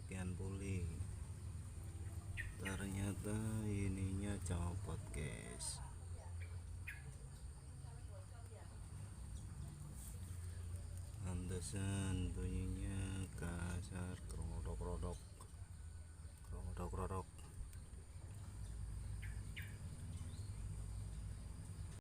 bagian puli. Ternyata ininya copot guys. Pantesan bunyinya kasar